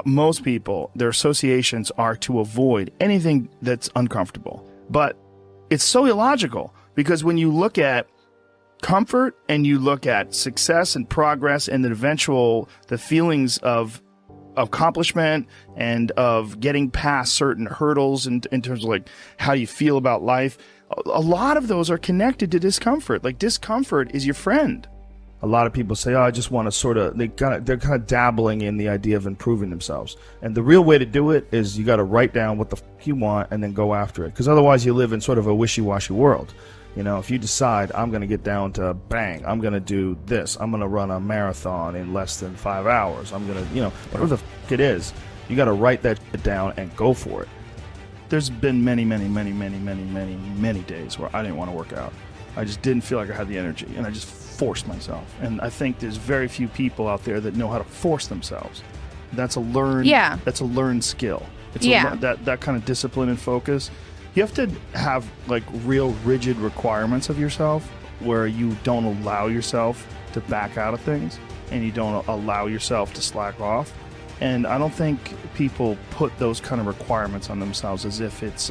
most people, their associations are to avoid anything that's uncomfortable. But it's so illogical, because when you look at comfort and you look at success and progress and the feelings of accomplishment and of getting past certain hurdles in terms of like how you feel about life, a lot of those are connected to discomfort. Like, discomfort is your friend. A lot of people say, oh, I just want to they're kind of dabbling in the idea of improving themselves. And the real way to do it is you got to write down what the you want and then go after it. Because otherwise you live in sort of a wishy-washy world. You know, if you decide I'm going to get down to bang, I'm going to do this, I'm going to run a marathon in less than 5 hours, I'm going to, whatever the it is, you got to write that shit down and go for it. There's been many days where I didn't want to work out. I just didn't feel like I had the energy, and I just forced myself. And I think there's very few people out there that know how to force themselves. That's a learned skill. It's that kind of discipline and focus. You have to have like real rigid requirements of yourself where you don't allow yourself to back out of things and you don't allow yourself to slack off. And I don't think people put those kind of requirements on themselves as if it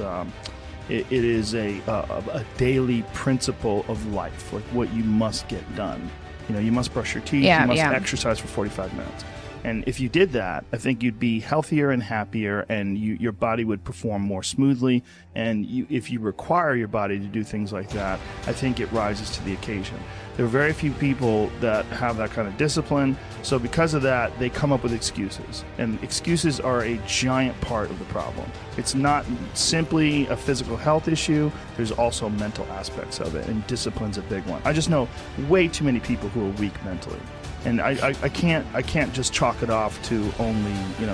is a daily principle of life, like what you must get done. You must brush your teeth, you must exercise for 45 minutes. And if you did that, I think you'd be healthier and happier, and your body would perform more smoothly. And if you require your body to do things like that, I think it rises to the occasion. There are very few people that have that kind of discipline. So because of that, they come up with excuses. And excuses are a giant part of the problem. It's not simply a physical health issue. There's also mental aspects of it, and discipline's a big one. I just know way too many people who are weak mentally. And I can't just chalk it off to only,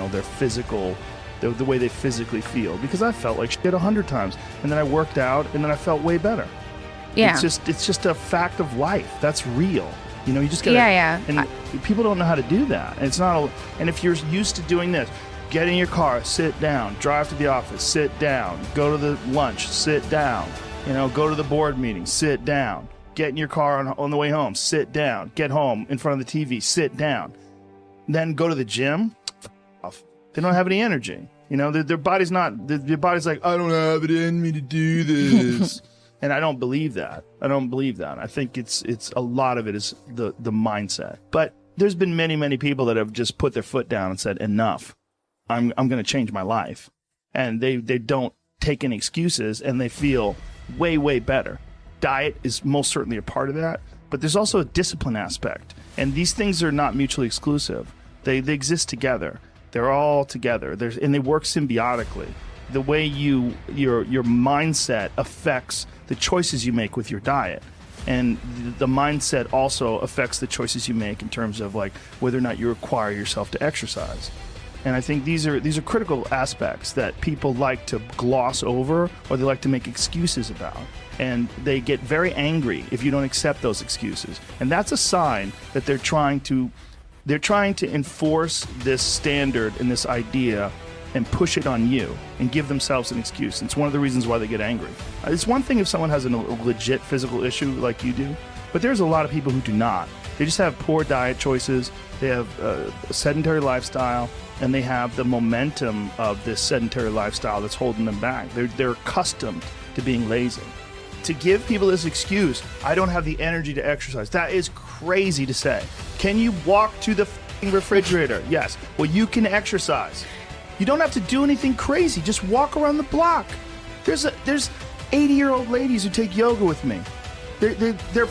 their physical, the way they physically feel, because I felt like shit 100 times, and then I worked out, and then I felt way better. Yeah, it's just a fact of life. That's real. You just gotta. And people don't know how to do that. And it's not. And if you're used to doing this, get in your car, sit down, drive to the office, sit down, go to the lunch, sit down. Go to the board meeting, sit down. Get in your car on the way home, sit down. Get home in front of the TV, sit down. Then go to the gym. They don't have any energy. Their body's like, I don't have it in me to do this. And I don't believe that. I think it's a lot of it is the mindset. But there's been many people that have just put their foot down and said, enough. I'm going to change my life. And they don't take any excuses, and they feel way better. Diet is most certainly a part of that, but there's also a discipline aspect. And these things are not mutually exclusive. They exist together. They're all together. And they work symbiotically. The way your mindset affects the choices you make with your diet. And the mindset also affects the choices you make in terms of like whether or not you require yourself to exercise. And I think these are critical aspects that people like to gloss over, or they like to make excuses about. And they get very angry if you don't accept those excuses. And that's a sign that they're trying to enforce this standard and this idea and push it on you and give themselves an excuse. It's one of the reasons why they get angry. It's one thing if someone has a legit physical issue like you do, but there's a lot of people who do not. They just have poor diet choices, they have a sedentary lifestyle, and they have the momentum of this sedentary lifestyle that's holding them back. They're accustomed to being lazy. To give people this excuse, I don't have the energy to exercise, that is crazy to say. Can you walk to the refrigerator? Yes. Well, you can exercise. You don't have to do anything crazy. Just walk around the block. There's 80-year-old ladies who take yoga with me. They're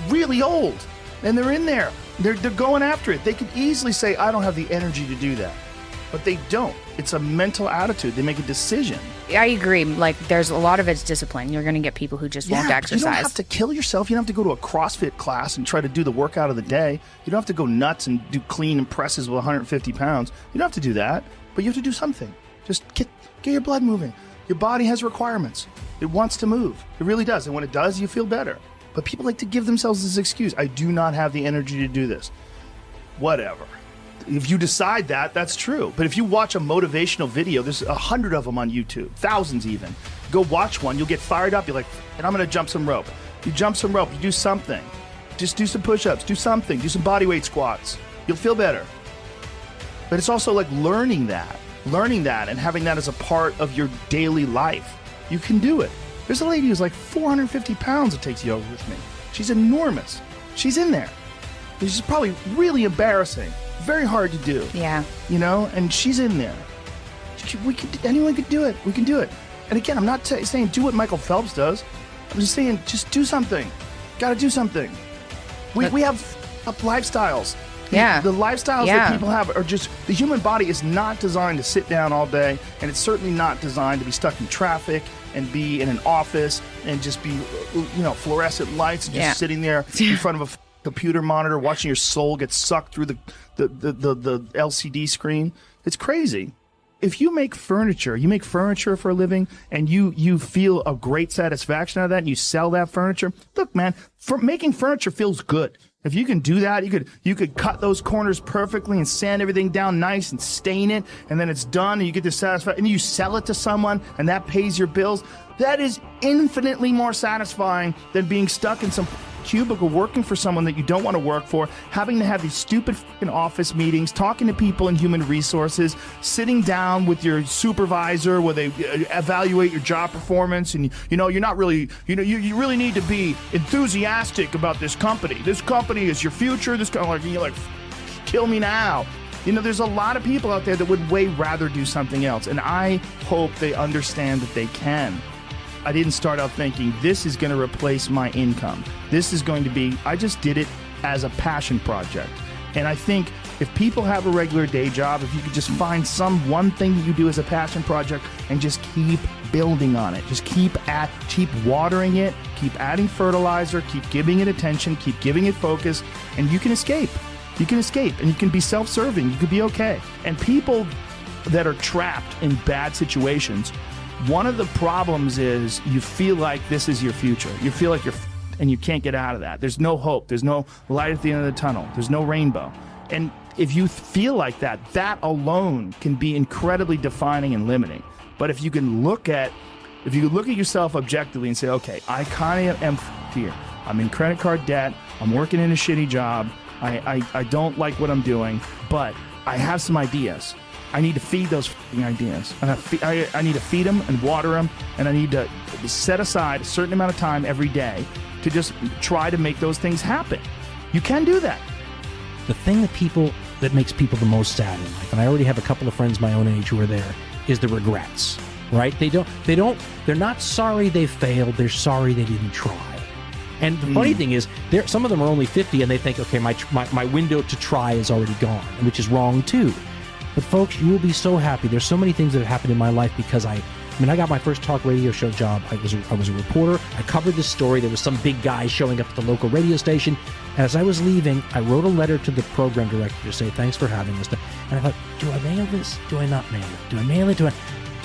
really old, and they're in there. They're going after it. They could easily say, I don't have the energy to do that. But they don't. It's a mental attitude. They make a decision. I agree. Like, there's a lot of it's discipline. You're going to get people who just won't exercise. You don't have to kill yourself. You don't have to go to a CrossFit class and try to do the workout of the day. You don't have to go nuts and do clean and presses with 150 pounds. You don't have to do that. But you have to do something. Just get your blood moving. Your body has requirements. It wants to move. It really does. And when it does, you feel better. But people like to give themselves this excuse. I do not have the energy to do this. Whatever. If you decide that, that's true. But if you watch a motivational video, there's 100 of them on YouTube, thousands even. Go watch one, you'll get fired up. You're like, and I'm going to jump some rope. You jump some rope, you do something. Just do some push-ups, do something, do some body weight squats. You'll feel better. But it's also like learning that and having that as a part of your daily life. You can do it. There's a lady who's like 450 pounds that takes yoga with me. She's enormous. She's in there. This is probably really embarrassing. Very hard to do. Yeah. You know, and she's in there. Anyone could do it. We can do it. And again, I'm not saying do what Michael Phelps does. I'm just saying just do something. Got to do something. We have lifestyles. Yeah. The lifestyles that people have are just, the human body is not designed to sit down all day, and it's certainly not designed to be stuck in traffic and be in an office and just be, fluorescent lights and just sitting there in front of a computer monitor watching your soul get sucked through the LCD screen. It's crazy. If you make furniture for a living, and you feel a great satisfaction out of that, and you sell that furniture, look, man, making furniture feels good. If you can do that, you could cut those corners perfectly and sand everything down nice and stain it, and then it's done, and you get this satisfaction, and you sell it to someone, and that pays your bills. That is infinitely more satisfying than being stuck in some cubicle working for someone that you don't want to work for, having to have these stupid fucking office meetings, talking to people in human resources, sitting down with your supervisor where they evaluate your job performance, and you're not really, you really need to be enthusiastic about this company. This company is your future. This kind of like kill me now. There's a lot of people out there that would way rather do something else, and I hope they understand that they can. I didn't start out thinking this is going to replace my income. This is going to be, I just did it as a passion project. And I think if people have a regular day job, if you could just find one thing that you do as a passion project and just keep building on it, just keep watering it, keep adding fertilizer, keep giving it attention, keep giving it focus, and you can escape. You can escape, and you can be self-serving. You could be okay. And people that are trapped in bad situations, one of the problems is you feel like this is your future. You feel like and you can't get out of that. There's no hope. There's no light at the end of the tunnel. There's no rainbow. And if you feel like that alone can be incredibly defining and limiting. But if you can look at yourself objectively and say, okay, I kind of am here. I'm in credit card debt. I'm working in a shitty job. I don't like what I'm doing, but I have some ideas. I need to feed those ideas. And I need to feed them and water them, and I need to set aside a certain amount of time every day to just try to make those things happen. You can do that. The thing that makes people the most sad in life, and I already have a couple of friends my own age who are there, is the regrets, right? They're not sorry they failed, they're sorry they didn't try. And the funny thing is, some of them are only 50 and they think, okay, my window to try is already gone, which is wrong too. But folks, you will be so happy. There's so many things that have happened in my life because I got my first talk radio show job. I was a reporter. I covered this story. There was some big guy showing up at the local radio station. As I was leaving, I wrote a letter to the program director to say, thanks for having us. And I thought, do I mail this? Do I not mail it? Do I mail it?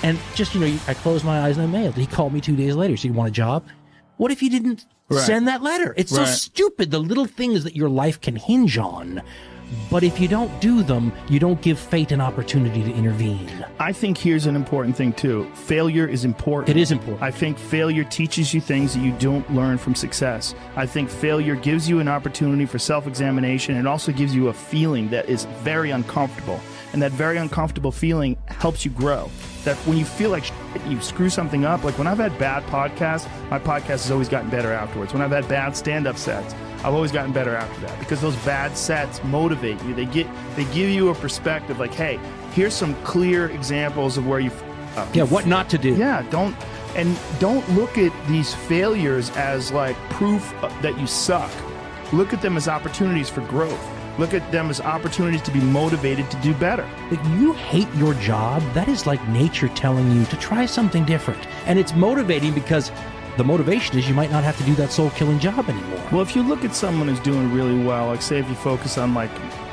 And just, I closed my eyes and I mailed it. He called me 2 days later. So you want a job? What if you didn't send that letter? It's so stupid. The little things that your life can hinge on. But if you don't do them, you don't give fate an opportunity to intervene. I think here's an important thing, too. Failure is important. It is important. I think failure teaches you things that you don't learn from success. I think failure gives you an opportunity for self-examination. It also gives you a feeling that is very uncomfortable. And that very uncomfortable feeling helps you grow. That when you feel like you screw something up, like when I've had bad podcasts, my podcast has always gotten better afterwards. When I've had bad stand-up sets, I've always gotten better after that, because those bad sets motivate you. They give you a perspective like, hey, here's some clear examples of where you what not to do. Yeah, don't look at these failures as like proof that you suck. Look at them as opportunities for growth. Look at them as opportunities to be motivated to do better. If you hate your job, that is like nature telling you to try something different. And it's motivating because the motivation is you might not have to do that soul-killing job anymore. Well, if you look at someone who's doing really well, like say if you focus on like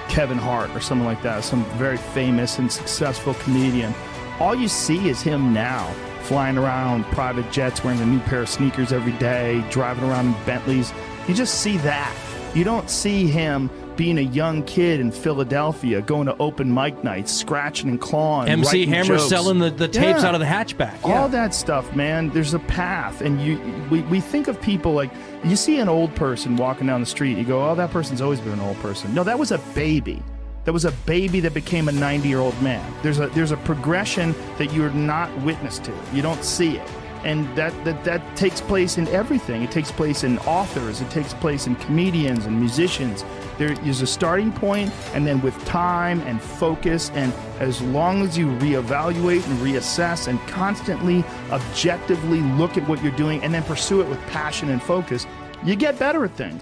Kevin Hart or someone like that, some very famous and successful comedian, all you see is him now flying around private jets, wearing a new pair of sneakers every day, driving around in Bentleys. You just see that. You don't see him being a young kid in Philadelphia, going to open mic nights, scratching and clawing, MC Hammer jokes. Selling the tapes out of the hatchback. All that stuff, man. There's a path, and we think of people like, you see an old person walking down the street, you go, oh, that person's always been an old person. No, that was a baby. that was a baby that became a 90-year-old man. There's a progression that you're not witness to. You don't see it. And that takes place in everything. It takes place in authors. It takes place in comedians and musicians. There is a starting point, and then with time and focus, and as long as you reevaluate and reassess and constantly, objectively look at what you're doing and then pursue it with passion and focus, you get better at things.